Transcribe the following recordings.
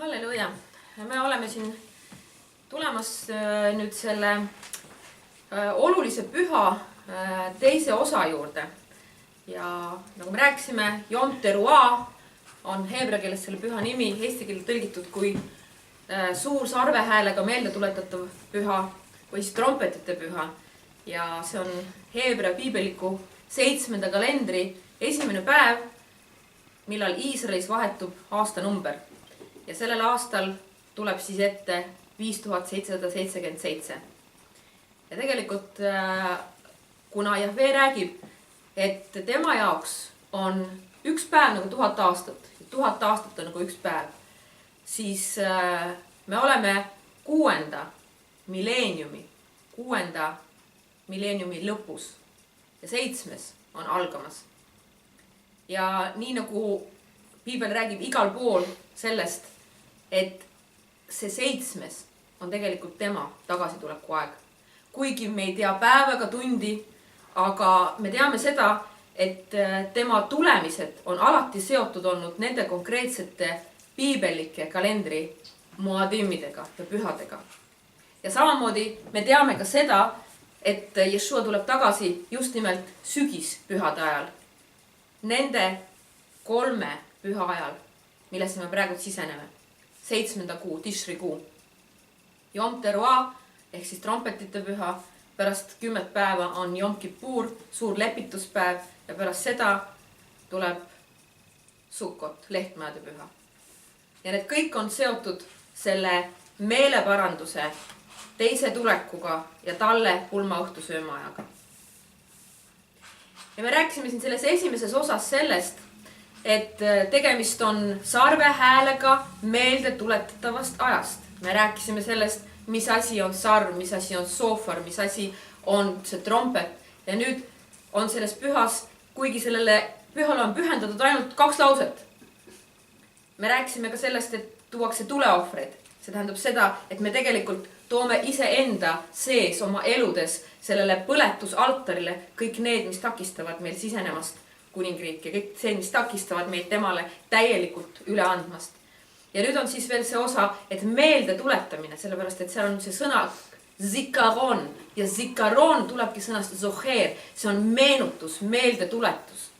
Halleluuja! Me oleme siin tulemas nüüd selle olulise püha teise osa juurde. Ja nagu me rääkisime, Yom Teruah on heebrea keeles selle püha nimi, eesti keelde tõlgitud kui suur sarvehäälega meelde tuletatav püha või siis trompetite püha. Ja see on heebrea piibeliku 7. kalendri esimene päev, millal Iisraelis vahetub aastanumber. Ja sellel aastal tuleb siis ette 5777. Ja tegelikult, kuna Jahve räägib, et tema jaoks on üks päev nagu 1000 aastat, 1000 aastat on nagu üks päev, siis me oleme 6. milleeniumi lõpus ja 7. on algamas. Ja nii nagu piibel räägib igal pool sellest, et see 7. on tegelikult tema tagasituleku aeg. Kuigi me ei tea päeva ega tundi, aga me teame seda, et tema tulemised on alati seotud olnud nende konkreetsete piibellike kalendri moadimidega ja pühadega. Ja samamoodi me teame ka seda, et Jeshua tuleb tagasi just nimelt sügispühade ajal. Nende 3 püha ajal, millesse me praegu siseneme. 7. kuu, Tishri kuu. Yom Teruah ehk siis trompetite püha. Pärast 10 päeva on Yom Kippur, suur lepituspäev ja pärast seda tuleb Sukkot, lehtmäede püha. Ja need kõik on seotud selle meeleparanduse teise tulekuga ja talle pulmaõhtu söömaajaga. Ja me rääkisime siin selles esimeses osas sellest, et tegemist on sarvehäälega meelde tuletatavast ajast. Me rääkisime sellest, mis asi on sarv, mis asi on soofar, mis asi on see trompet. Ja nüüd on selles pühas, kuigi sellele pühale on pühendatud ainult 2 lauset. Me rääkisime ka sellest, et tuuakse tuleohvreid. See tähendab seda, et me tegelikult toome iseenda sees oma eludes sellele põletusaltarile kõik need, mis takistavad meil sisenemast kuningriiki. Kõik see, mis takistavad meid temale täielikult üle andmast. Ja nüüd on siis veel see osa, et meelde tuletamine, sellepärast, et seal on see sõna zikaron. Ja zikaron tulebki sõnast zoher. See on meenutus, meelde tuletus.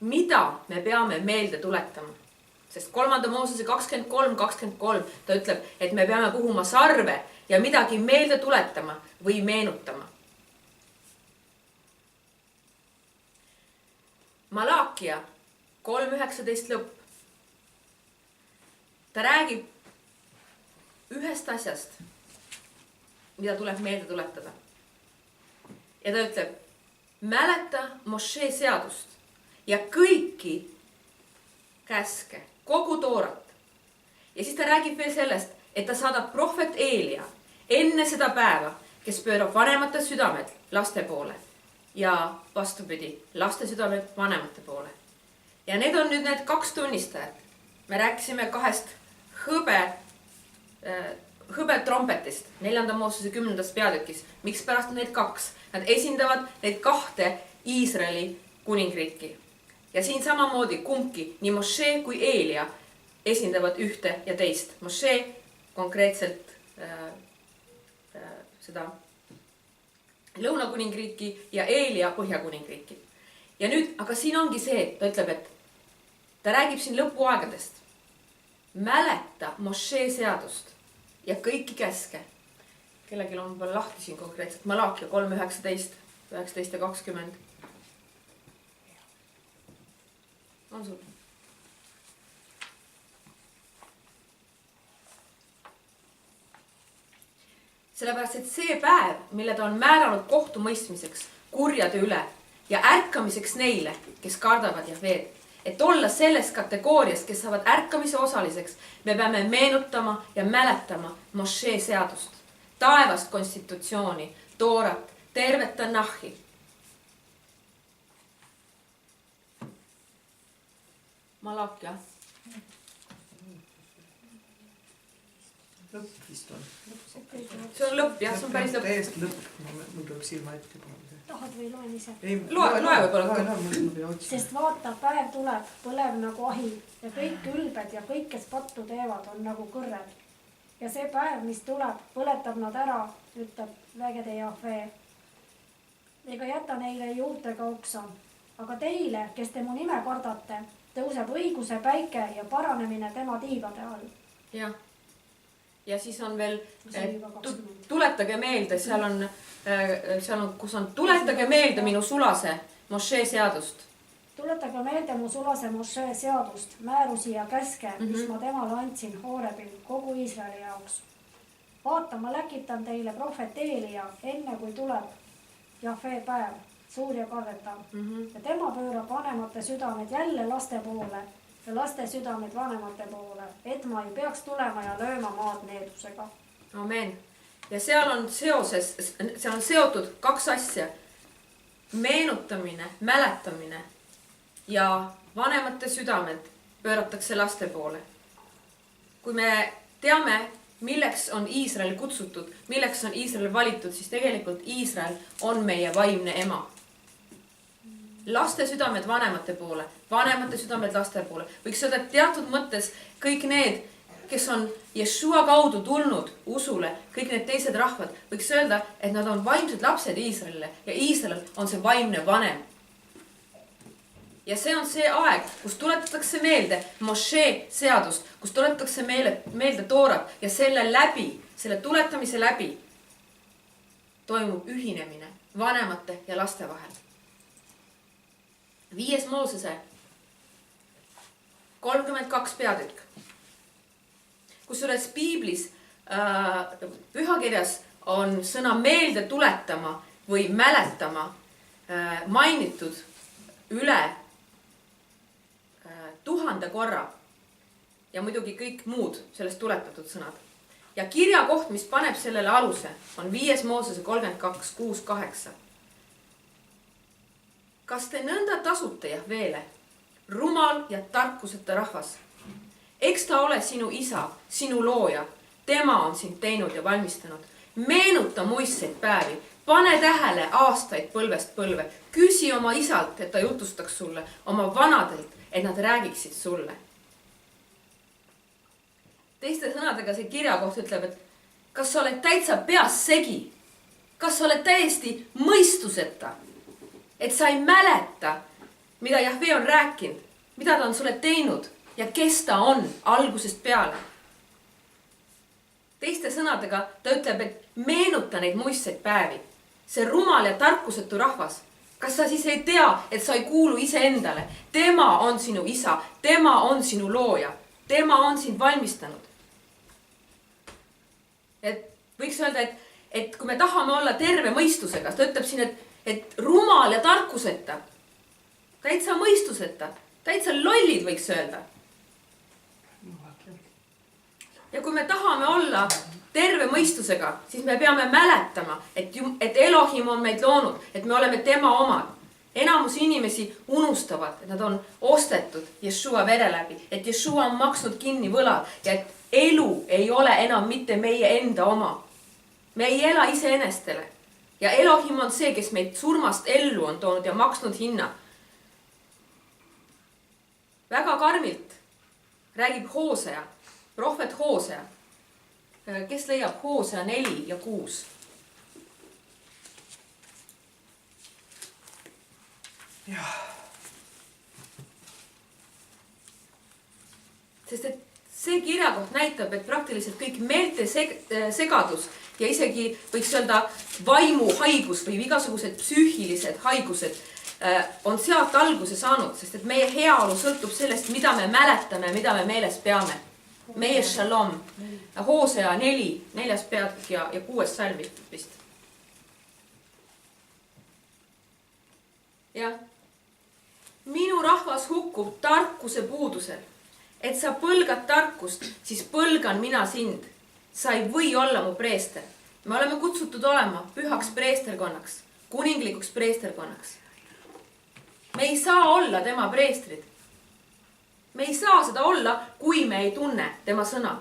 Mida me peame meelde tuletama? Sest 3. Moosese 23 ta ütleb, et me peame puhuma sarve ja midagi meelde tuletama või meenutama. Malakia 3.19 lõpp. Ta räägib ühest asjast, mida tuleb meelde tuletada. Ja ta ütleb, mäleta Moshe seadust ja kõiki käske, kogu toorat. Ja siis ta räägib veel sellest, et ta saadab prohvet Eelia enne seda päeva, kes pöörab vanemate südamed laste poole. Ja vastupidi, laste südamed vanemate poole. Ja need on nüüd need 2 tunnistajad. Me rääkisime 2 hõbe trompetist 4. Moosese 10. peatükis. Miks pärast need 2? Nad esindavad need 2 Iisraeli kuningriiki. Ja siin samamoodi kumbki, nii Moshe kui Eelia esindavad ühte ja teist. Moshe konkreetselt seda lõunakuningriiki ja Eelia põhjakuningriiki. Ja nüüd, aga siin ongi see, ta ütleb, et ta räägib siin lõpuaegadest. Mäleta Moshe seadust ja kõiki käske. Kellelgi on veel lahti siin konkreetselt. Malakia 3.19, 19 ja 20. On sul? Sellepärast, et see päev, mille ta on määranud kohtumõistmiseks kurjade üle ja ärkamiseks neile, kes kardavad Jahveed, et olla selles kategoorias, kes saavad ärkamise osaliseks, me peame meenutama ja mäletama Moshe seadust, taevast konstitutsiooni, toorat, tervet Tanahi. Malakia. lõpp vist on. See on lõpp, jah, see on päris lõpp. Täiesti lõpp, mul tuleb silma ette praegu. Tahad või loen ise? Loe võib-olla. Sest vaata, päev tuleb, põlev nagu ahi ja kõik ülbed ja kõik, kes pattu teevad, on nagu kõrred. Ja see päev, mis tuleb, põletab nad ära, ütleb vägede Jahve. Ega jäta neile juurtega oksa. Aga teile, kes te mu nime kardate, tõuseb õiguse päike ja paranemine tema tiibade all. Jah. Ja siis on veel, tuletage meelde, seal on, kus on, tuletage meelde minu sulase Mošee seadust. Tuletage meelde mu sulase Mošee seadust, määrusi ja käske, mis ma temale andsin Hoorebil kogu Iisraeli jaoks. Vaata, ma läkitan teile prohvet Eelia, enne kui tuleb Jahve päev, suur ja kardetav. Ja tema pöörab vanemate südamed jälle laste poole ja laste südamed vanemate poole, et ma ei peaks tulema ja lööma maad needusega. Amen. Ja seal on seotud kaks asja. Meenutamine, mäletamine ja vanemate südamed pööratakse laste poole. Kui me teame, milleks on Iisrael kutsutud, milleks on Iisrael valitud, siis tegelikult Iisrael on meie vaimne ema. Laste südamed vanemate poole, vanemate südamed laste poole. Võiks öelda, et teatud mõttes kõik need, kes on Jeshua kaudu tulnud usule, kõik need teised rahvad, võiks öelda, et nad on vaimsed lapsed Iisraelile ja Iisrael on see vaimne vanem. Ja see on see aeg, kus tuletatakse meelde Mošee seadust, kus tuletatakse meelde Toorat ja selle tuletamise läbi toimub ühinemine vanemate ja laste vahel. 5. Moosese 32 peatükk. Kusjuures piiblis pühakirjas on sõna meelde tuletama või mäletama mainitud üle 1000 korra ja muidugi kõik muud sellest tuletatud sõnad. Ja kirjakoht, mis paneb sellele aluse, on 5. Moosese 32, 6, 8. Kas te nõnda tasute Jahveele, rumal ja tarkuseta rahvas? Eks ta ole sinu isa, sinu looja. Tema on sind teinud ja valmistanud. Meenuta muistseid päevi. Pane tähele aastaid põlvest põlve. Küsi oma isalt, et ta jutustaks sulle, oma vanadelt, et nad räägiksid sulle. Teiste sõnadega see kirjakoht ütleb, et kas sa oled täitsa peas segi? Kas sa oled täiesti mõistuseta? Et sa ei mäleta, mida Jahve on rääkinud, mida ta on sulle teinud ja kes ta on algusest peale. Teiste sõnadega ta ütleb, et meenuta neid muistseid päevi. See rumal ja tarkusetu rahvas. Kas sa siis ei tea, et sa ei kuulu iseendale? Tema on sinu isa, tema on sinu looja, tema on sind valmistanud. Et võiks öelda, et kui me tahame olla terve mõistusega, ta ütleb siin, et rumal ja tarkuseta, täitsa mõistuseta, täitsa lollid võiks öelda. Ja kui me tahame olla terve mõistusega, siis me peame mäletama, et Elohim on meid loonud, et me oleme tema omad. Enamus inimesi unustavad, et nad on ostetud Jeshua vere läbi, et Jeshua on maksnud kinni võlad ja et elu ei ole enam mitte meie enda oma. Me ei ela iseenestele. Ja Elohim on see, kes meid surmast ellu on toonud ja maksnud hinna. Väga karmilt räägib Hoosea, prohvet Hoosea, kes leiab Hoosea 4 ja 6. Jah. Sest et see kirjakoht näitab, et praktiliselt kõik meelte segadus ja isegi võiks öelda vaimuhaigus või igasugused psüühilised haigused on sealt alguse saanud, sest et meie heaolu sõltub sellest, mida me mäletame, mida me meeles peame. Meie shalom. Hoosea 4 peatükk ja 6 salm vist. Ja minu rahvas hukkub tarkuse puudusel. Et sa põlgad tarkust, siis põlgan mina sind. Sa ei või olla mu preester. Me oleme kutsutud olema pühaks preesterkonnaks, kuninglikuks preesterkonnaks. Me ei saa olla tema preestrid. Me ei saa seda olla, kui me ei tunne tema sõna.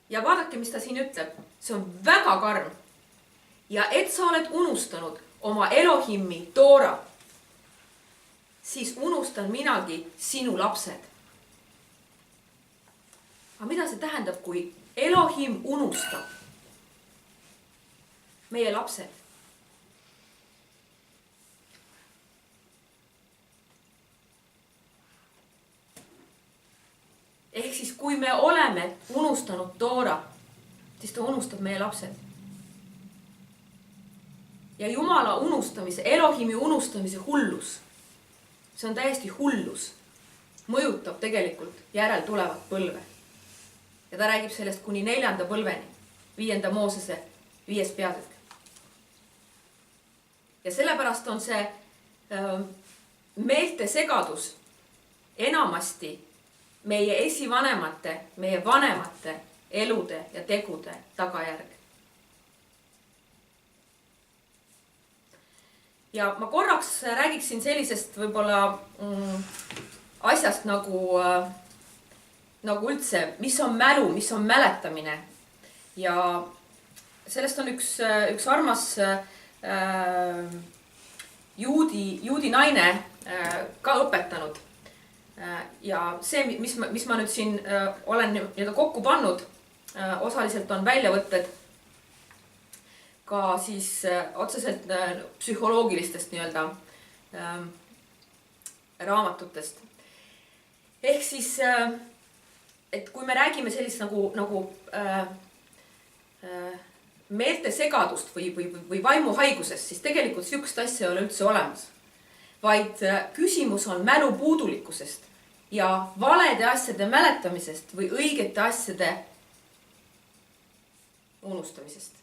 ja vaadake, mis ta siin ütleb. See on väga karm. Ja et sa oled unustanud oma Elohimi Toora, siis unustan minagi sinu lapsed. Aga mida see tähendab, kui Elohim unustab meie lapsed? Ehk siis, kui me oleme unustanud Toora, siis ta unustab meie lapsed. Ja Jumala unustamise, Elohimi unustamise hullus, see on täiesti hullus, mõjutab tegelikult järel tulevat põlve. Ja ta räägib sellest kuni 4. põlveni, 5. Moosese 5. peatükk. Ja sellepärast on see meelte segadus enamasti meie esivanemate, meie vanemate elude ja tegude tagajärg. Ja ma korraks räägiksin sellisest võib-olla asjast nagu üldse, mis on mälu, mis on mäletamine. Ja sellest on üks armas juudi naine ka õpetanud. Ja see, mis ma nüüd siin olen kokku pannud, osaliselt on väljavõtted ka siis otseselt psühholoogilistest raamatutest. Ehk siis, et kui me räägime sellist nagu meelte segadust või vaimuhaigusest, siis tegelikult sihukest asja ei ole üldse olemas. Vaid küsimus on mälu puudulikkusest ja valede asjade mäletamisest või õigete asjade unustamisest.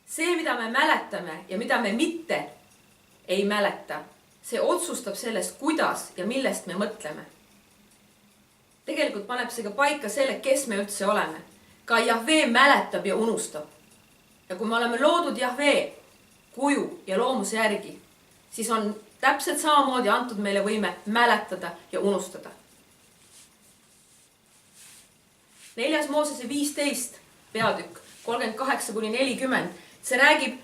See, mida me mäletame ja mida me mitte ei mäleta, see otsustab sellest, kuidas ja millest me mõtleme. Tegelikult paneb see ka paika selle, kes me üldse oleme. Ka Jahvee mäletab ja unustab. Ja kui me oleme loodud Jahvee kuju ja loomuse järgi, siis on täpselt samamoodi antud meile võime mäletada ja unustada. 4. Moosese 15 peatükk, 38-40, see räägib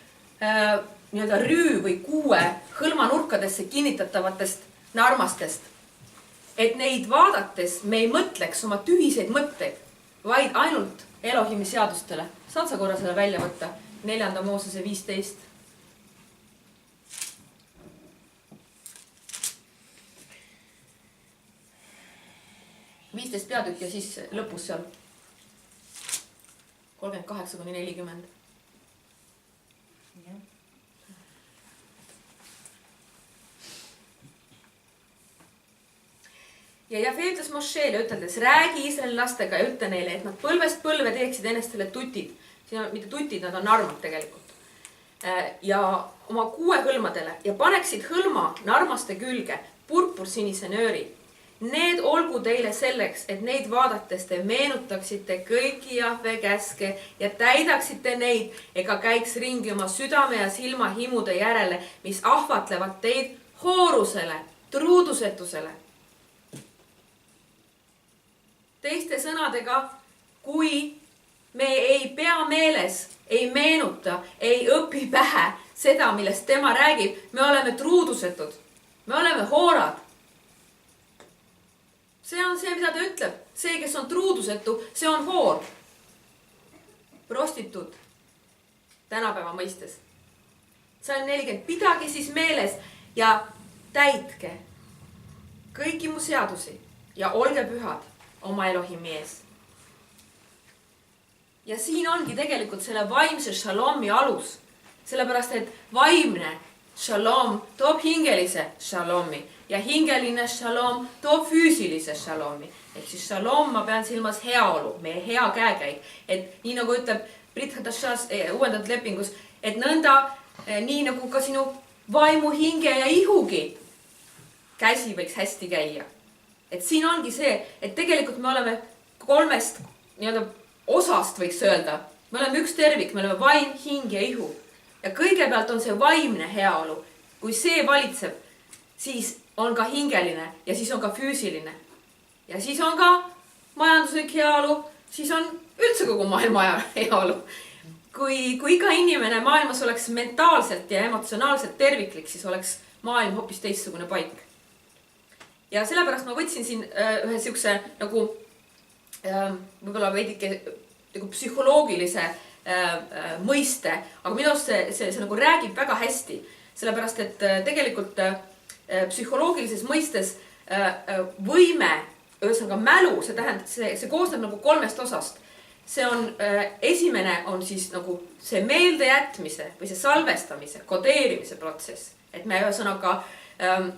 rüü või kuue hõlmanurkadesse kinnitatavatest narmastest. Et neid vaadates me ei mõtleks oma tühiseid mõtteid, vaid ainult Elohimi seadustele. Saad sa korra selle välja võtta? 4. Moosese 15. Peatükk ja siis lõpus seal 38-40. Ja Jahvee ütles Mošeele üteldes, räägi Iisraeli lastega ja ütle neile, et nad põlvest põlve teeksid ennestele tutid. Siin on mitte tutid, nad on narmad tegelikult. Ja oma kuue hõlmadele ja paneksid hõlma narmaste külge purpursinise nööri. Need olgu teile selleks, et neid vaadates te meenutaksite kõiki Jahvee käske ja täidaksite neid, ega käiks ringi oma südame ja silma himude järele, mis ahvatlevad teid hoorusele, truudusetusele. Teiste sõnadega, kui me ei pea meeles, ei meenuta, ei õpi pähe seda, millest tema räägib, me oleme truudusetud, me oleme hoorad. See on see, mida ta ütleb. See, kes on truudusetu, see on hoor. Prostituut. Tänapäeva mõistes. 140. Pidage siis meeles ja täitke kõiki mu seadusi ja olge pühad oma Elohimi ees. Ja siin ongi tegelikult selle vaimse šalomi alus. Sellepärast, et vaimne šalom toob hingelise šalomi. Ja hingeline šalom toob füüsilise šalomi. Ehk siis šalom, ma pean silmas heaolu, meie hea käekäik. Et nii nagu ütleb Brit Hadashas uuendatud lepingus, et nõnda nii nagu ka sinu vaimu, hinge ja ihugi käsi võiks hästi käia. Et siin ongi see, et tegelikult me oleme kolmest osast võiks öelda. Me oleme üks tervik, me oleme vaim, hing ja ihu. Ja kõigepealt on see vaimne heaolu. Kui see valitseb, siis on ka hingeline ja siis on ka füüsiline. Ja siis on ka majanduslik heaolu, siis on üldse kogu maailma heaolu. Kui iga inimene maailmas oleks mentaalselt ja emotsionaalselt terviklik, siis oleks maailm hoopis teistsugune paik. Ja sellepärast ma võtsin siin ühe siukse nagu võib-olla veidike nagu psühholoogilise mõiste, aga minu arust see nagu räägib väga hästi, sellepärast et tegelikult psühholoogilises mõistes võime, ühesõnaga mälu, see tähendab, see koosneb nagu 3 osast. See on, esimene on siis nagu see meeldejätmise või see salvestamise, kodeerimise protsess. Et me ühesõnaga,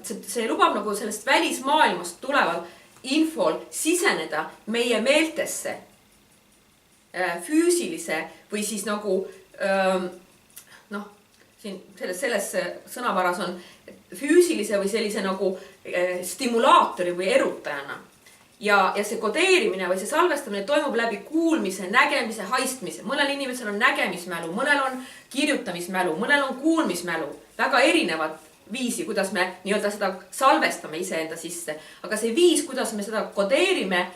see lubab nagu sellest välismaailmast tuleval infol siseneda meie meeltesse, füüsilise või siis nagu, noh, siin selles sõnavaras on füüsilise või sellise nagu stimulaatori või erutajana. Ja see kodeerimine või see salvestamine toimub läbi kuulmise, nägemise, haistmise. Mõnel inimesel on nägemismälu, mõnel on kirjutamismälu, mõnel on kuulmismälu. Väga erinevad viisi, kuidas me nii-öelda seda salvestame iseenda sisse. Aga see viis, kuidas me seda kodeerime,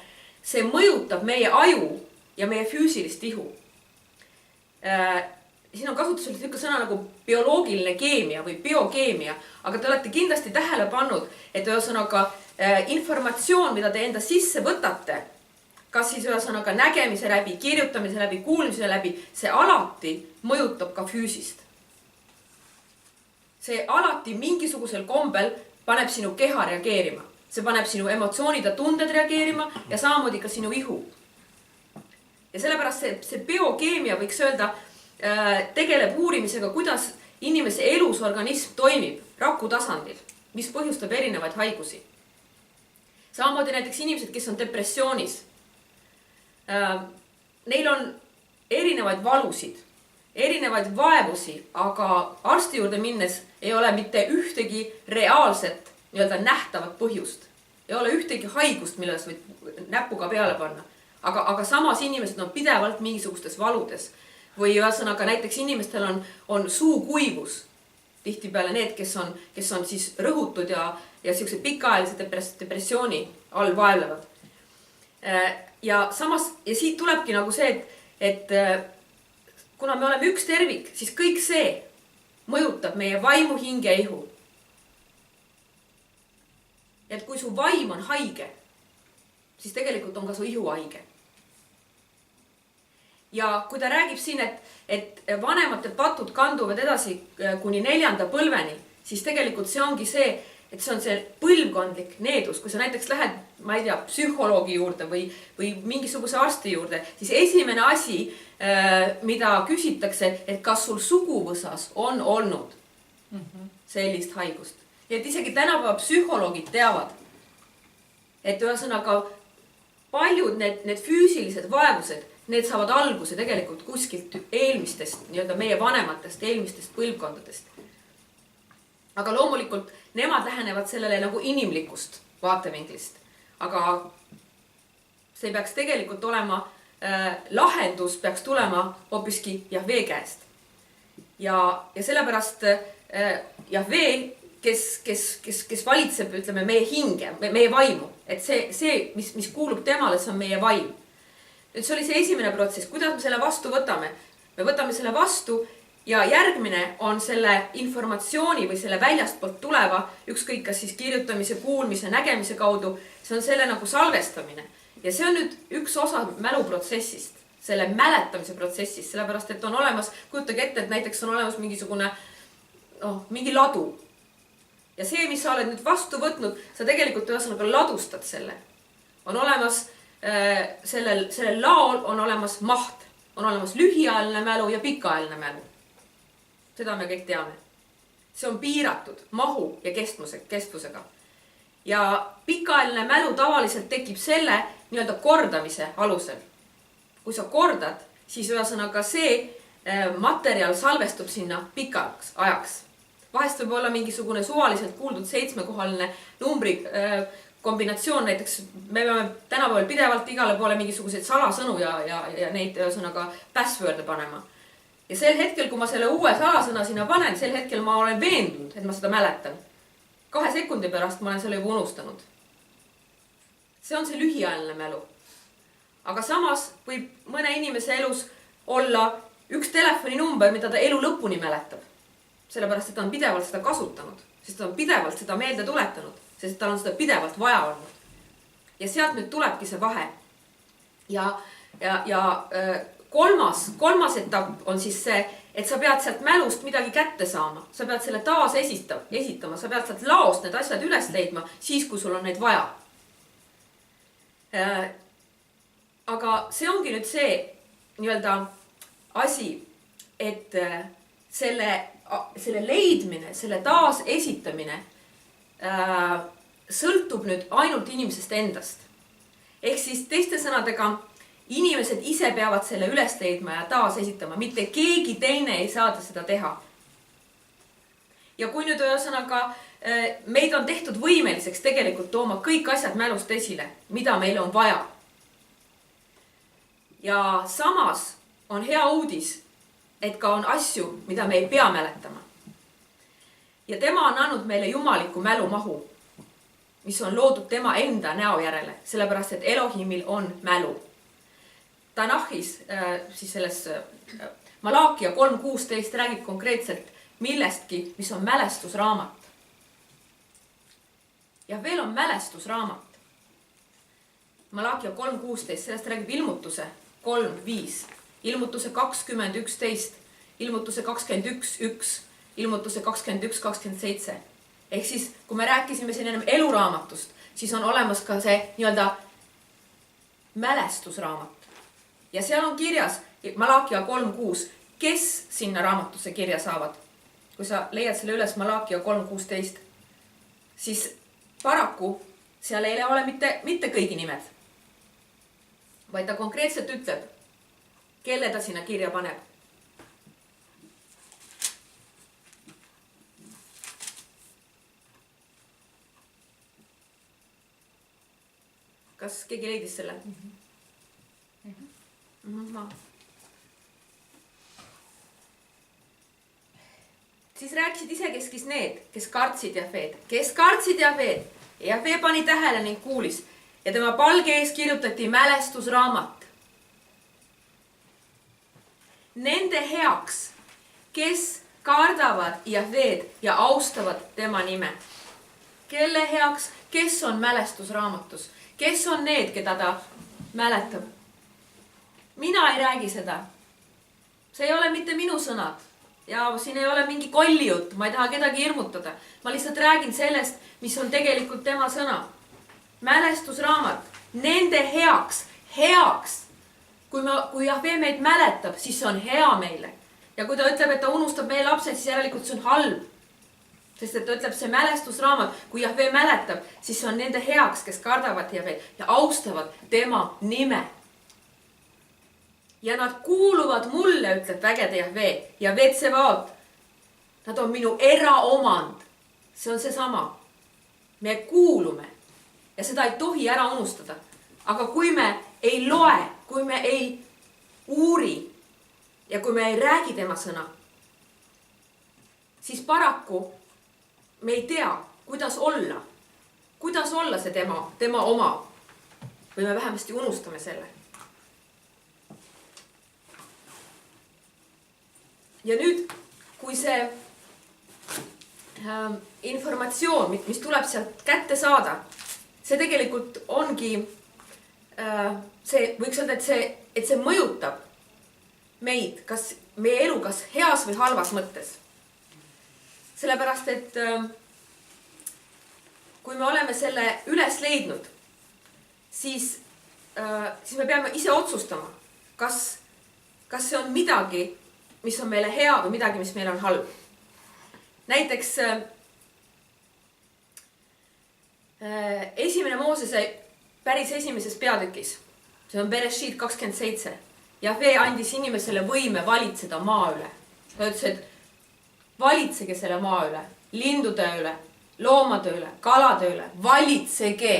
see mõjutab meie aju ja meie füüsilist ihu. Siin on kasutusel niisugune sõna nagu bioloogiline keemia või biokeemia, aga te olete kindlasti tähele pannud, et ühesõnaga informatsioon, mida te enda sisse võtate, kas siis ühesõnaga nägemise läbi, kirjutamise läbi, kuulmise läbi, see alati mõjutab ka füüsist. See alati mingisugusel kombel paneb sinu keha reageerima. See paneb sinu emotsioonid ja tunded reageerima ja samamoodi ka sinu ihu. Ja sellepärast see biokeemia võiks öelda tegeleb uurimisega, kuidas inimese elus organism toimib raku tasandil, mis põhjustab erinevaid haigusi. Samamoodi näiteks inimesed, kes on depressioonis. Neil on erinevaid valusid, erinevaid vaevusi, aga arsti juurde minnes ei ole mitte ühtegi reaalset nii-öelda nähtavat põhjust. Ei ole ühtegi haigust, milles võid näpuga peale panna. Aga samas inimesed on pidevalt mingisugustes valudes. Või ühesõnaga näiteks inimestel on suukuivus. Tihtipeale need, kes on siis rõhutud ja siukse pikaajalise depressiooni all vaevlevad. Ja siit tulebki nagu see, et kuna me oleme üks tervik, siis kõik see mõjutab meie vaimu, hinge ja ihu. Et kui su vaim on haige, siis tegelikult on ka su ihu haige. Ja kui ta räägib siin, et vanemate patud kanduvad edasi kuni 4. põlveni, siis tegelikult see ongi see, et see on see põlvkondlik needus. Kui sa näiteks lähed, ma ei tea, psühholoogi juurde või mingisuguse arsti juurde, siis esimene asi, mida küsitakse, et kas sul suguvõsas on olnud sellist haigust. Ja et isegi tänapäeva psühholoogid teavad, et ühesõnaga paljud need füüsilised vaevused, need saavad alguse tegelikult kuskilt eelmistest, nii-öelda meie vanematest, eelmistest põlvkondadest. Aga loomulikult nemad lähenevad sellele nagu inimlikust vaatevinklist. Aga see peaks tegelikult olema, lahendus peaks tulema hoopiski Jahvee käest. Ja sellepärast Jahvee, kes valitseb, ütleme, meie hinge, meie vaimu. Et see mis kuulub temale, see on meie vaim. Nüüd see oli see esimene protsess, kuidas me selle vastu võtame. Me võtame selle vastu ja järgmine on selle informatsiooni või selle väljastpoolt tuleva, ükskõik kas siis kirjutamise, kuulmise, nägemise kaudu, see on selle nagu salvestamine. Ja see on nüüd üks osa mäluprotsessist, selle mäletamise protsessist, sellepärast et on olemas, kujutage ette, et näiteks on olemas mingisugune, mingi ladu. Ja see, mis sa oled nüüd vastu võtnud, sa tegelikult ühesõnaga ladustad selle. On olemas sellel laol on olemas maht, on olemas lühiajaline mälu ja pikaajaline mälu. Seda me kõik teame. See on piiratud mahu ja kestvusega. Ja pikaajaline mälu tavaliselt tekib selle nii-öelda kordamise alusel. Kui sa kordad, siis ühesõnaga see materjal salvestub sinna pikaks ajaks. Vahest võib olla mingisugune suvaliselt kuuldud 7-kohaline numbri kombinatsioon, näiteks me peame tänapäeval pidevalt igale poole mingisuguseid salasõnu ja neid ühesõnaga password'e panema. Ja sel hetkel, kui ma selle uue salasõna sinna panen, sel hetkel ma olen veendunud, et ma seda mäletan. 2 sekundi pärast ma olen selle juba unustanud. See on see lühiajaline mälu. aga samas võib mõne inimese elus olla üks telefoninumber, mida ta elu lõpuni mäletab. Sellepärast, et ta on pidevalt seda kasutanud, sest ta on pidevalt seda meelde tuletanud, sest tal on seda pidevalt vaja olnud. Ja sealt nüüd tulebki see vahe. Ja kolmas etapp on siis see, et sa pead sealt mälust midagi kätte saama. Sa pead selle taas esitama, sa pead sealt laost need asjad üles leidma siis, kui sul on neid vaja. Aga see ongi nüüd see nii-öelda asi, et selle leidmine, selle taas esitamine sõltub nüüd ainult inimesest endast. Ehk siis teiste sõnadega, inimesed ise peavad selle üles leidma ja taas esitama, mitte keegi teine ei saa seda teha. Ja kui nüüd ühesõnaga meid on tehtud võimeliseks tegelikult tooma kõik asjad mälust esile, mida meil on vaja. Ja samas on hea uudis, et ka on asju, mida me ei pea mäletama. Ja tema on andnud meile jumaliku mälumahu, mis on loodud tema enda näo järele, sellepärast, et Elohimil on mälu. Tanahis, siis selles Malakia 3.16 räägib konkreetselt millestki, mis on mälestusraamat. Ja veel on mälestusraamat. Malakia 3.16, sellest räägib ilmutuse 3.5, ilmutuse 20.11, ilmutuse 21.1, ilmutuse 21.27. Ehk siis, kui me rääkisime siin ennem eluraamatust, siis on olemas ka see nii-öelda mälestusraamat. Ja seal on kirjas Malakia 3.6, kes sinna raamatusse kirja saavad. Kui sa leiad selle üles Malakia 3.16, siis paraku seal ei ole mitte kõigi nimed, vaid ta konkreetselt ütleb, kelle ta sinna kirja paneb. Kas keegi leidis selle? Siis rääkisid isekeskis need, kes kartsid Jahveed. Kes kartsid Jahveed? Jahve pani tähele ning kuulis ja tema palge ees kirjutati mälestusraamat. Nende heaks, kes kardavad Jahveed ja austavad tema nime. Kelle heaks, kes on mälestusraamatus? Kes on need, keda ta mäletab? Mina ei räägi seda. See ei ole mitte minu sõnad. Ja siin ei ole mingi kollijutt. Ma ei taha kedagi hirmutada. Ma lihtsalt räägin sellest, mis on tegelikult tema sõna. Mälestusraamat. Nende heaks. Heaks. Kui Jahve meid mäletab, siis see on hea meile. Ja kui ta ütleb, et ta unustab meie lapsed, siis järelikult see on halb. Sest et ta ütleb see mälestusraamat, kui Jahve mäletab, siis see on nende heaks, kes kardavad Jahveed ja austavad tema nime. Ja nad kuuluvad mulle, ütleb vägede Jahve ja Vetsevaot. Nad on minu eraomand. See on see sama. Me kuulume ja seda ei tohi ära unustada. Aga kui me ei loe, kui me ei uuri ja kui me ei räägi tema sõna, siis paraku me ei tea, kuidas olla see tema oma. Või me vähemasti unustame selle. Ja nüüd, kui see informatsioon, mis tuleb sealt kätte saada, see tegelikult ongi, see võiks öelda, et see mõjutab meid, meie elu kas heas või halvas mõttes. Sellepärast, et kui me oleme selle üles leidnud, siis me peame ise otsustama, kas see on midagi, mis on meile hea või midagi, mis meile on halb. Näiteks esimene Moosese päris esimeses peatükis, see on Bereshit 27. Jahve andis inimesele võime valitseda maa üle. Ta ütles, et valitsege selle maa üle, lindude üle, loomade üle, kalade üle, valitsege.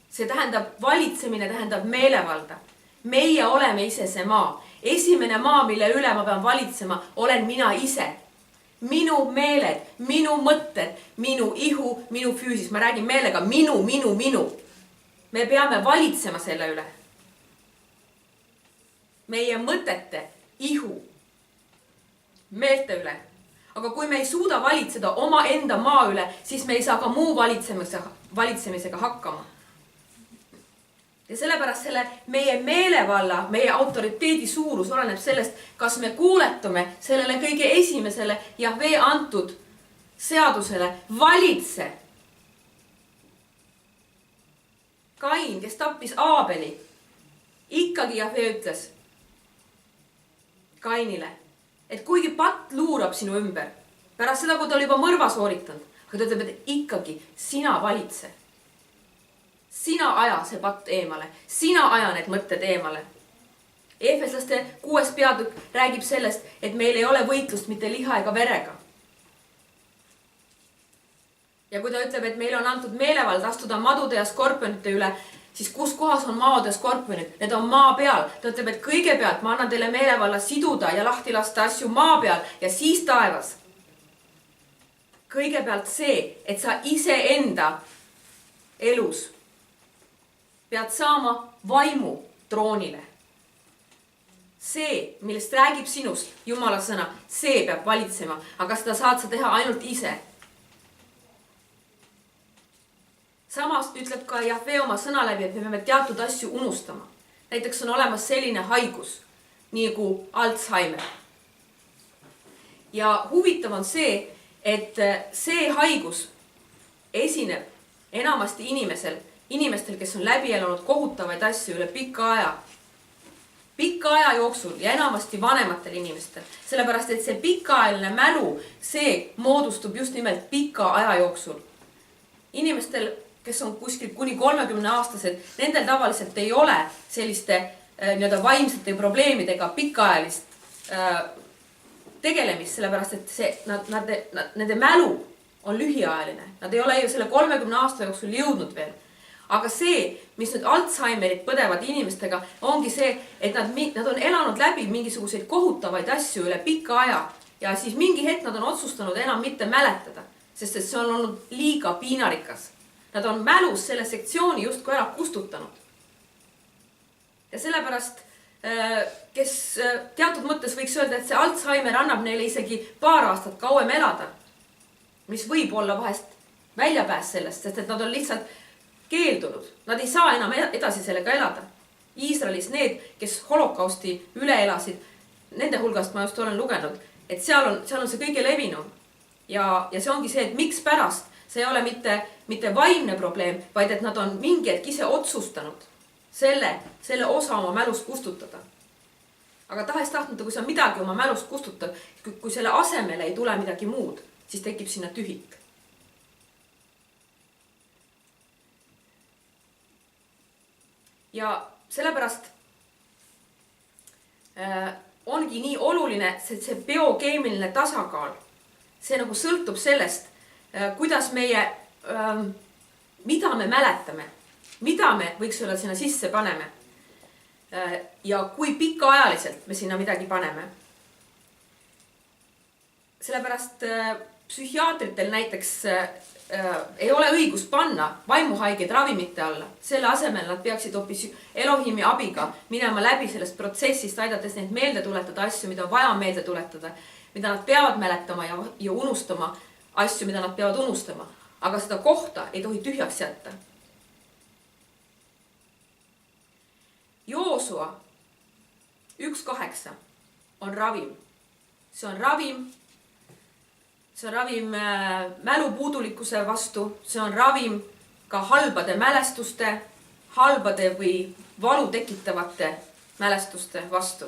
See tähendab, valitsemine tähendab meelevalda. Meie oleme ise see maa. Esimene maa, mille üle ma pean valitsema, olen mina ise. Minu meeled, minu mõtted, minu ihu, minu füüsis. Ma räägin meelega minu. Me peame valitsema selle üle. meie mõtete ihu meelte üle. Aga kui me ei suuda valitseda omaenda maa üle, siis me ei saa ka muu valitsemisega hakkama. Ja sellepärast selle meie meelevalla, meie autoriteedi suurus oleneb sellest, kas me kuuletume sellele kõige esimesele Jahve antud seadusele valitse. Kain, kes tappis Aabeli, ikkagi Jahve ütles Kainile, et kuigi patt luurab sinu ümber, pärast seda, kui ta oli juba mõrva sooritanud, aga ta ütleb, et ikkagi sina valitse. Sina aja see patt eemale, sina aja need mõtted eemale. Efeslaste 6. peatükk räägib sellest, et meil ei ole võitlust mitte liha ega verega. Ja kui ta ütleb, et meil on antud meelevald astuda madude ja skorpionite üle, siis kus kohas on maad ja skorpionid? Need on maa peal. Ta ütleb, et kõigepealt ma annan teile meelevalla siduda ja lahti lasta asju maa peal ja siis taevas. Kõigepealt see, et sa iseenda elus pead saama vaimu troonile. See, millest räägib sinust Jumala sõna, see peab valitsema, aga seda saad sa teha ainult ise. Samas ütleb ka Jahve oma sõna läbi, et me peame teatud asju unustama. Näiteks on olemas selline haigus, nagu Alzheimer. Ja huvitav on see, et see haigus esineb enamasti inimestel, kes on läbi elanud kohutavaid asju üle pika aja jooksul ja enamasti vanematel inimestel. Sellepärast, et see pikaajaline mälu, see moodustub just nimelt pika aja jooksul. Inimestel, kes on kuskil kuni 30-aastased, nendel tavaliselt ei ole selliste vaimsete probleemidega pikaajalist tegelemist, sellepärast, et nende mälu on lühiajaline. Nad ei ole ju selle 30 aasta jooksul jõudnud veel. Aga see, mis nüüd Alzheimerit põdevad inimestega, ongi see, et nad on elanud läbi mingisuguseid kohutavaid asju üle pika aja ja siis mingi hetk nad on otsustanud enam mitte mäletada, sest et see on olnud liiga piinarikas. Nad on mälus selle sektsiooni justkui ära kustutanud. Ja sellepärast, kes teatud mõttes võiks öelda, et see Alzheimer annab neile isegi paar aastat kauem elada, mis võib olla vahest väljapääs sellest, sest et nad on lihtsalt keeldunud. Nad ei saa enam edasi sellega elada. Iisraelis need, kes holokausti üle elasid, nende hulgast ma just olen lugenud, et seal on see kõige levinum. Ja see ongi see, et miks pärast see ei ole mitte vaimne probleem, vaid et nad on mingi hetk ise otsustanud selle osa oma mälust kustutada. Aga tahes-tahtmata, kui sa midagi oma mälust kustutad, kui selle asemele ei tule midagi muud, siis tekib sinna tühik. Ja sellepärast ongi nii oluline see biokeemiline tasakaal. See nagu sõltub sellest, kuidas mida me mäletame, mida me võiks olla sinna sisse paneme ja kui pikaajaliselt me sinna midagi paneme. Sellepärast psühhiaatritel näiteks ei ole õigus panna vaimuhaigeid ravimite alla. Selle asemel nad peaksid hoopis Elohimi abiga minema läbi sellest protsessist, aidates neid meelde tuletada asju, mida on vaja meelde tuletada, mida nad peavad mäletama ja unustama asju, mida nad peavad unustama. Aga seda kohta ei tohi tühjaks jätta. Joosua 1.8 on ravim. See on ravim mälupuudulikkuse vastu, see on ravim ka halbade mälestuste, halbade või valu tekitavate mälestuste vastu.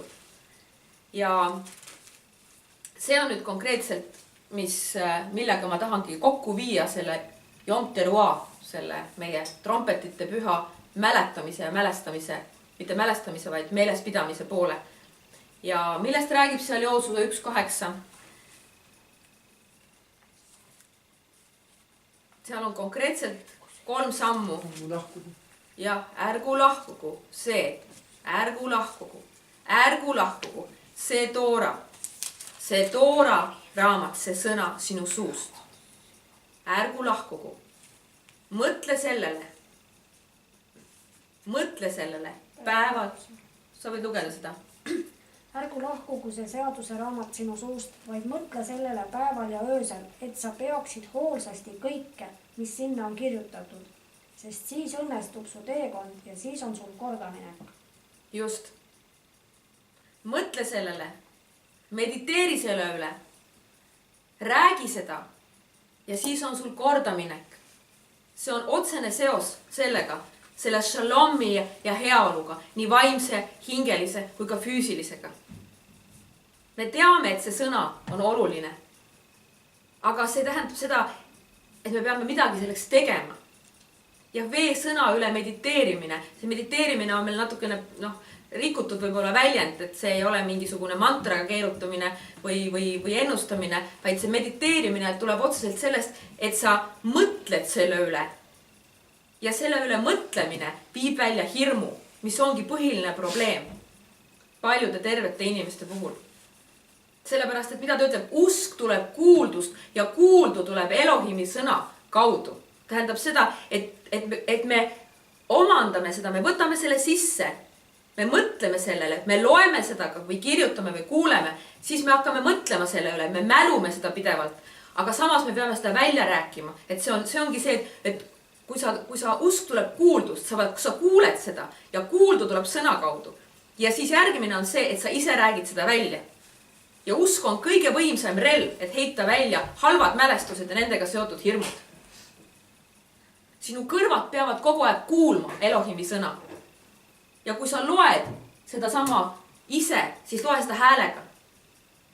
Ja see on nüüd konkreetselt, millega ma tahangi kokku viia selle Yom Teruah, selle meie trompetite püha mäletamise ja mälestamise, mitte mälestamise, vaid meelespidamise poole. Ja millest räägib seal Joosua 1.8? Seal on konkreetselt 3 sammu. Ja ärgu lahkugu see, ärgu lahkugu see Toora raamat, see sõna sinu suust. Ärgu lahkugu. Mõtle sellele päevad, sa võid lugeda seda, ärgu lahkugu see seaduse raamat sinu suust, vaid mõtle sellele päeval ja öösel, et sa peaksid hoolsasti kõike, mis sinna on kirjutatud. Sest siis õnnestub su teekond ja siis on sul kordaminek. Just. Mõtle sellele. Mediteeri selle üle. Räägi seda. Ja siis on sul kordaminek. See on otsene seos sellega, selle šalomi ja heaoluga, nii vaimse, hingelise kui ka füüsilisega. Me teame, et see sõna on oluline. Aga see tähendab seda, et me peame midagi selleks tegema. Ja vee sõna üle mediteerimine. See mediteerimine on meil natukene rikutud võib-olla väljend, et see ei ole mingisugune mantraga keerutamine või ennustamine, vaid see mediteerimine tuleb otseselt sellest, et sa mõtled selle üle. Ja selle üle mõtlemine viib välja hirmu, mis ongi põhiline probleem paljude tervete inimeste puhul. Sellepärast, et mida ta ütleb, usk tuleb kuuldust ja kuuldu tuleb Elohimi sõna kaudu. Tähendab seda, et me omandame seda, me võtame selle sisse, me mõtleme sellele, me loeme seda või kirjutame või kuuleme, siis me hakkame mõtlema selle üle, me mälume seda pidevalt. Aga samas me peame seda välja rääkima, et see ongi see, et kui sa usk tuleb kuuldust, sa kuuled seda ja kuuldu tuleb sõna kaudu. Ja siis järgmine on see, et sa ise räägid seda välja. Ja usk on kõige võimsam relv, et heita välja halvad mälestused ja nendega seotud hirmud. Sinu kõrvad peavad kogu aeg kuulma Elohimi sõna. Ja kui sa loed seda sama ise, siis loe seda häälega.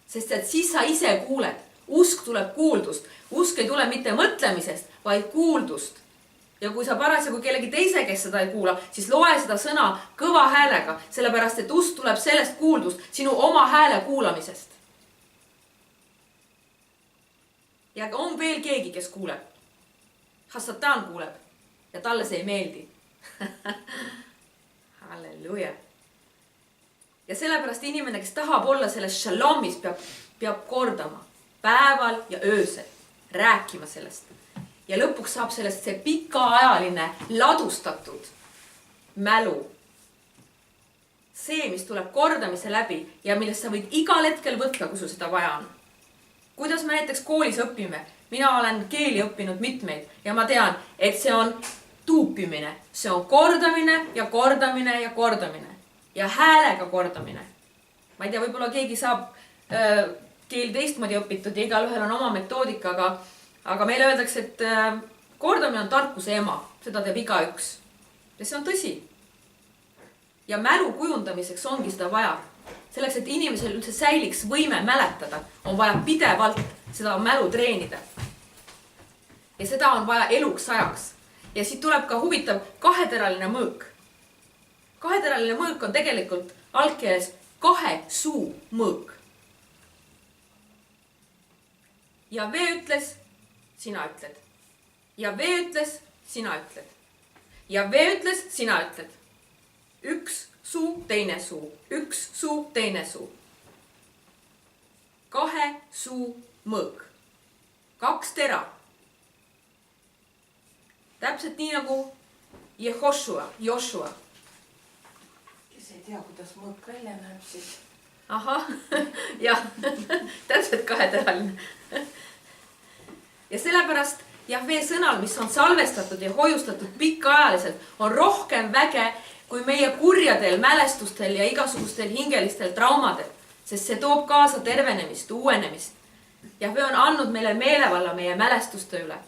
Sest et siis sa ise kuuled. Usk tuleb kuuldust. Usk ei tule mitte mõtlemisest, vaid kuuldust. Ja kui sa parasjagu kellegi teise, kes seda ei kuula, siis loe seda sõna kõva häälega, sellepärast et usk tuleb sellest kuuldust, sinu oma hääle kuulamisest. Ja on veel keegi, kes kuuleb. Hassatan kuuleb ja talle see ei meeldi. Halleluja. Ja sellepärast inimene, kes tahab olla selles šalomis, peab kordama päeval ja öösel, rääkima sellest. Ja lõpuks saab sellest see pikaajaline ladustatud mälu. See, mis tuleb kordamise läbi ja millest sa võid igal hetkel võtta, kui sul seda vaja on. Kuidas me näiteks koolis õpime? Mina olen keeli õppinud mitmeid ja ma tean, et see on tuupimine. See on kordamine ja kordamine ja kordamine. Ja häälega kordamine. Ma ei tea, võib-olla keegi saab keeli teistmoodi õpitud ja igal ühel on oma metoodika, aga meile öeldakse, et kordamine on tarkuse ema. Seda teeb igaüks. Ja see on tõsi. Ja mälu kujundamiseks ongi seda vaja. Selleks, et inimesel üldse säiliks võime mäletada, on vaja pidevalt seda mälu treenida. Ja seda on vaja eluks ajaks. Ja siit tuleb ka huvitav kaheteraline mõõk. Kaheteraline mõõk on tegelikult algkeeles 2 suu mõõk. Ja V ütles, sina ütled. Ja V ütles, sina ütled. Ja V ütles, sina ütled. 1 suu, teine suu. 1 suu, teine suu. 2 suu mõõk. 2 tera. Täpselt nii nagu Joshua. Kes ei tea, kuidas mõõk välja näeb siis? Ahah, jah, täpselt 2-teraline. Ja sellepärast Jahve sõnal, mis on salvestatud ja hoiustatud pikaajaliselt, on rohkem väge kui meie kurjadel mälestustel ja igasugustel hingelistel traumadel, sest see toob kaasa tervenemist, uuenemist. Jahve on andnud meile meelevalla meie mälestuste üle.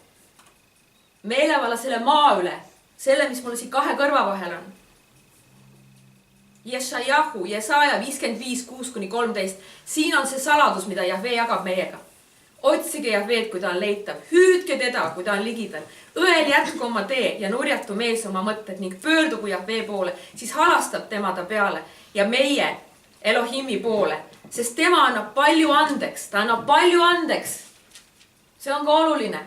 Meelevalla selle maa üle, selle, mis mul siin 2 kõrva vahel on. Jesaja 55:6-13. Siin on see saladus, mida Jahve jagab meiega. Otsige Jahveed, kui ta on leitav. Hüüdke teda, kui ta on ligidal. Õel jätku oma tee ja nurjatu mees oma mõtted ning pöördugu Jahve poole, siis halastab tema ta peale ja meie Elohimi poole, sest tema annab palju andeks. Ta annab palju andeks. See on ka oluline.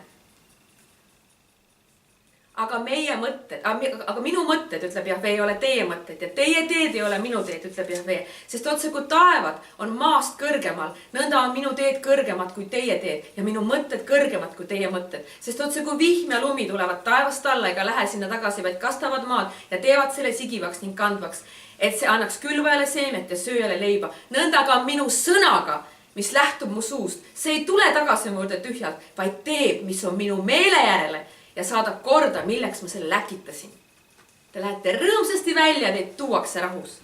aga meie mõtted, aga minu mõtted, ütleb Jahve, ei ole teie mõtted ja teie teed ei ole minu teed, ütleb Jahve. Sest otse kui taevad on maast kõrgemal, nõnda on minu teed kõrgemad kui teie teed ja minu mõtted kõrgemad kui teie mõtted. Sest otse kui vihm ja lumi tulevad taevast alla ega lähe sinna tagasi, vaid kastavad maad ja teevad selle sigivaks ning kandvaks, et see annaks külvajale seemet ja sööjale leiba. Nõnda ka minu sõnaga, mis lähtub mu suust, see ei tule tagasi mu juurde tühjalt, vaid teeb, mis on minu meele järele ja saadab korda, milleks ma selle läkitasin. Te lähete rõõmsasti välja, teid tuuakse rahus.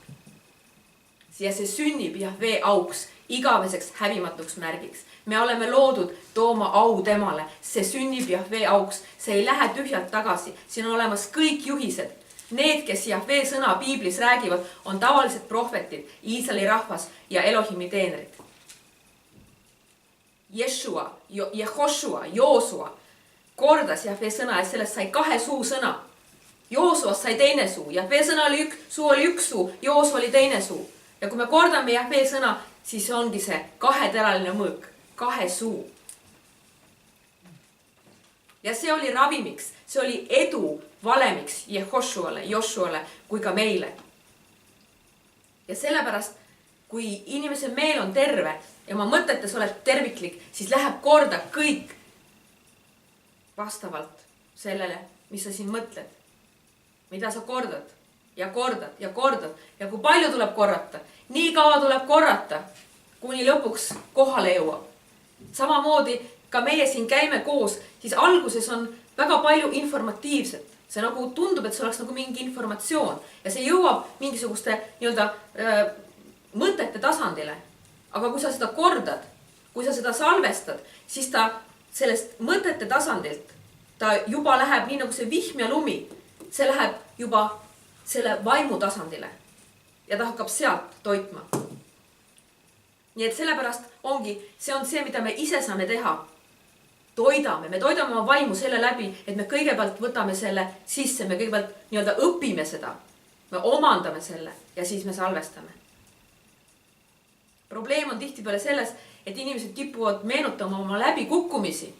Ja see sünnib Jahve auks, igaveseks hävimatuks märgiks. Me oleme loodud tooma au temale. See sünnib Jahve auks, see ei lähe tühjalt tagasi. Siin on olemas kõik juhised. Need, kes Jahve sõna Piiblis räägivad, on tavalised prohvetid, Iisraeli rahvas ja Elohimi teenrid. Jeshua, Jehoshua, Joosua kordas Jahve sõna ja sellest sai 2 suu sõna. Joosuast sai teine suu. Jahve sõna oli suu oli 1 suu, Joosu oli teine suu. Ja kui me kordame Jahve sõna, siis ongi see 2-teraline mõõk, 2 suu. Ja see oli ravimiks, see oli edu valemiks Joshuale kui ka meile. Ja sellepärast, kui inimese meel on terve ja oma mõtetes oled terviklik, siis läheb korda kõik vastavalt sellele, mis sa siin mõtled. Mida sa kordad ja kordad ja kordad ja kui palju tuleb korrata, nii kaua tuleb korrata, kuni lõpuks kohale jõuab. Samamoodi ka meie siin käime koos, siis alguses on väga palju informatiivset. See nagu tundub, et see oleks nagu mingi informatsioon ja see jõuab mingisuguste mõtete tasandile. Aga kui sa seda kordad, kui sa seda salvestad, siis ta sellest mõtete tasandilt, ta juba läheb nii nagu see vihm ja lumi, see läheb juba selle vaimu tasandile ja ta hakkab sealt toitma. Nii et sellepärast ongi, see on see, mida me ise saame teha. Me toidame oma vaimu selle läbi, et me kõigepealt võtame selle sisse, me kõigepealt nii-öelda õpime seda, me omandame selle ja siis me salvestame. Probleem on tihtipeale selles, et inimesed kipuvad meenutama oma läbikukkumisi.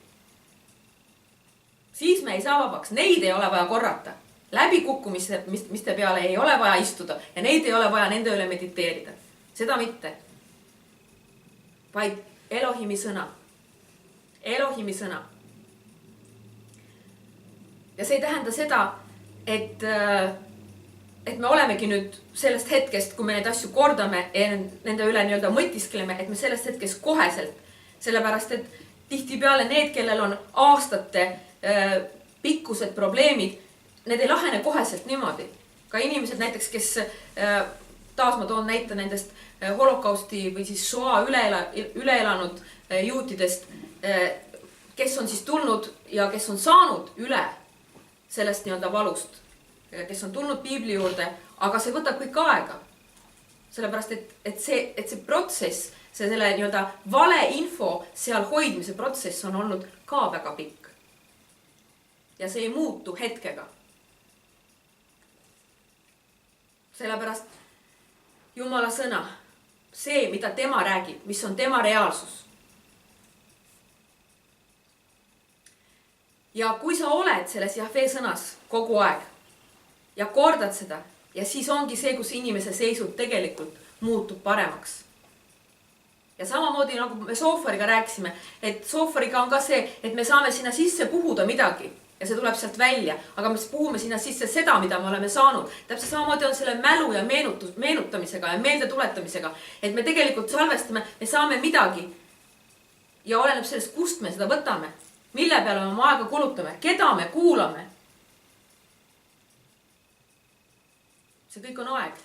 Siis me ei saa vabaks, neid ei ole vaja korrata. Läbikukkumiste peale ei ole vaja istuda ja neid ei ole vaja nende üle mediteerida. Seda mitte. Vaid Elohimi sõna. Elohimi sõna. Ja see ei tähenda seda, et me olemegi nüüd sellest hetkest, kui me need asju kordame ja nende üle nii-öelda mõtiskleme, et me sellest hetkest koheselt. Sellepärast, et tihtipeale need, kellel on aastate pikkused probleemid, need ei lahene koheselt niimoodi. Ka inimesed näiteks, kes taas ma toon näite nendest holokausti või siis Shoa üle elanud juutidest, kes on siis tulnud ja kes on saanud üle sellest nii-öelda valust, kes on tulnud Piibli juurde, aga see võtab kõik aega. Sellepärast, et see protsess, selle nii-öelda vale info seal hoidmise protsess on olnud ka väga pikk. Ja see ei muutu hetkega. Sellepärast Jumala sõna, see, mida tema räägib, mis on tema reaalsus. Ja kui sa oled selles Jahve sõnas kogu aeg ja kordad seda ja siis ongi see, kus inimese seisud tegelikult muutub paremaks. Ja samamoodi nagu me soofariga rääkisime, et soofariga on ka see, et me saame sinna sisse puhuda midagi ja see tuleb sealt välja, aga me puhume sinna sisse seda, mida me oleme saanud. Täpselt samamoodi on selle mälu ja meenutamisega ja meelde tuletamisega, et me tegelikult salvestame, me saame midagi ja oleneb sellest, kust me seda võtame, mille peale me oma aega kulutame, keda me kuulame. See kõik on aeg.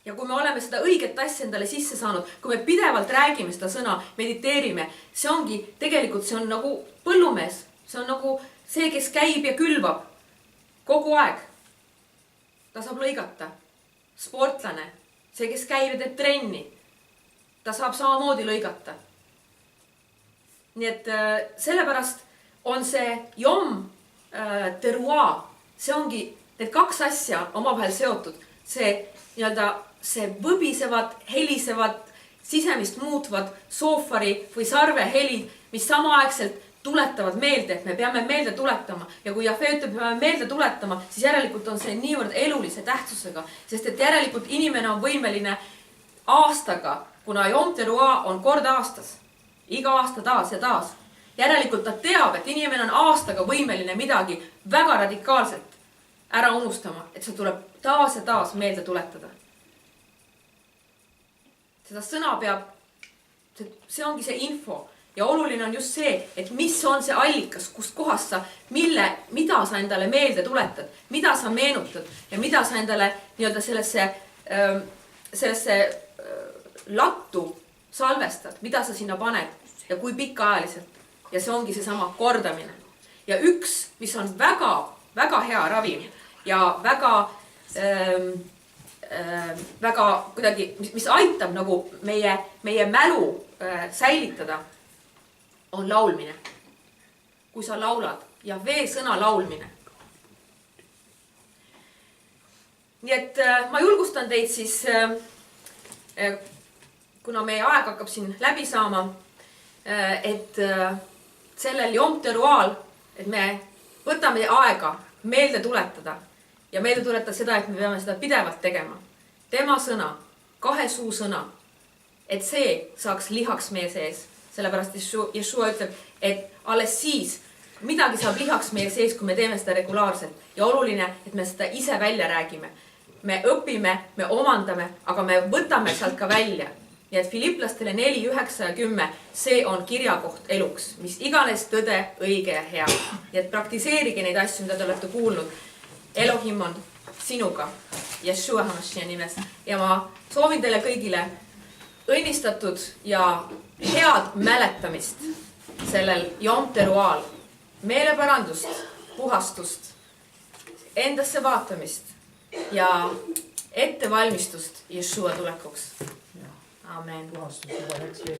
Ja kui me oleme seda õiget asja endale sisse saanud, kui me pidevalt räägime seda sõna, mediteerime, see ongi, tegelikult see on nagu põllumees. See on nagu see, kes käib ja külvab kogu aeg. Ta saab lõigata. Sportlane, see, kes käib ja teeb trenni, ta saab samamoodi lõigata. Nii et sellepärast on see Yom Teruah, see ongi, need 2 asja omavahel seotud. See nii-öelda see võbisevad, helisevad, sisemist muutvad soofari või sarve helid, mis samaaegselt tuletavad meelde, et me peame meelde tuletama ja kui Jahve ütleb, peame meelde tuletama, siis järelikult on see niivõrd elulise tähtsusega, sest et järelikult inimene on võimeline aastaga, kuna Yom Teruah on kord aastas, iga aasta taas ja taas. Järelikult ta teab, et inimene on aastaga võimeline midagi väga radikaalselt ära unustama, et see tuleb taas ja taas meelde tuletada. Seda sõna peab, see ongi see info ja oluline on just see, et mis on see allikas, kust kohast sa, mida sa endale meelde tuletad, mida sa meenutad ja mida sa endale nii-öelda sellesse lattu salvestad, mida sa sinna paned ja kui pikaajaliselt. Ja see ongi seesama kordamine. Ja üks, mis on väga, väga hea ravim ja väga kuidagi, mis aitab nagu meie mälu säilitada, on laulmine. Kui sa laulad ja sõna laulmine. Nii et ma julgustan teid siis, kuna meie aeg hakkab siin läbi saama, et sellel Yom Teruah'l, et me võtame aega meelde tuletada ja meelde tuletada seda, et me peame seda pidevalt tegema. Tema sõna, 2 suu sõna, et see saaks lihaks meie sees. Sellepärast Jeshua ütleb, et alles siis midagi saab lihaks meie sees, kui me teeme seda regulaarselt. Ja oluline, et me seda ise välja räägime. Me õpime, me omandame, aga me võtame sealt ka välja. Ja et Filiplastele 4, 9 ja 10, see on kirjakoht eluks, mis iganes tõde, õige ja hea. Ja et praktiseerige neid asju, mida te olete kuulnud. Elohim on sinuga, Yeshua HaMashiach nimes. Ja ma soovin teile kõigile õnnistatud ja head mäletamist sellel Yom Teruah'l. Meeleparandust, puhastust, endasse vaatamist ja ettevalmistust Yeshua tulekuks. Amen.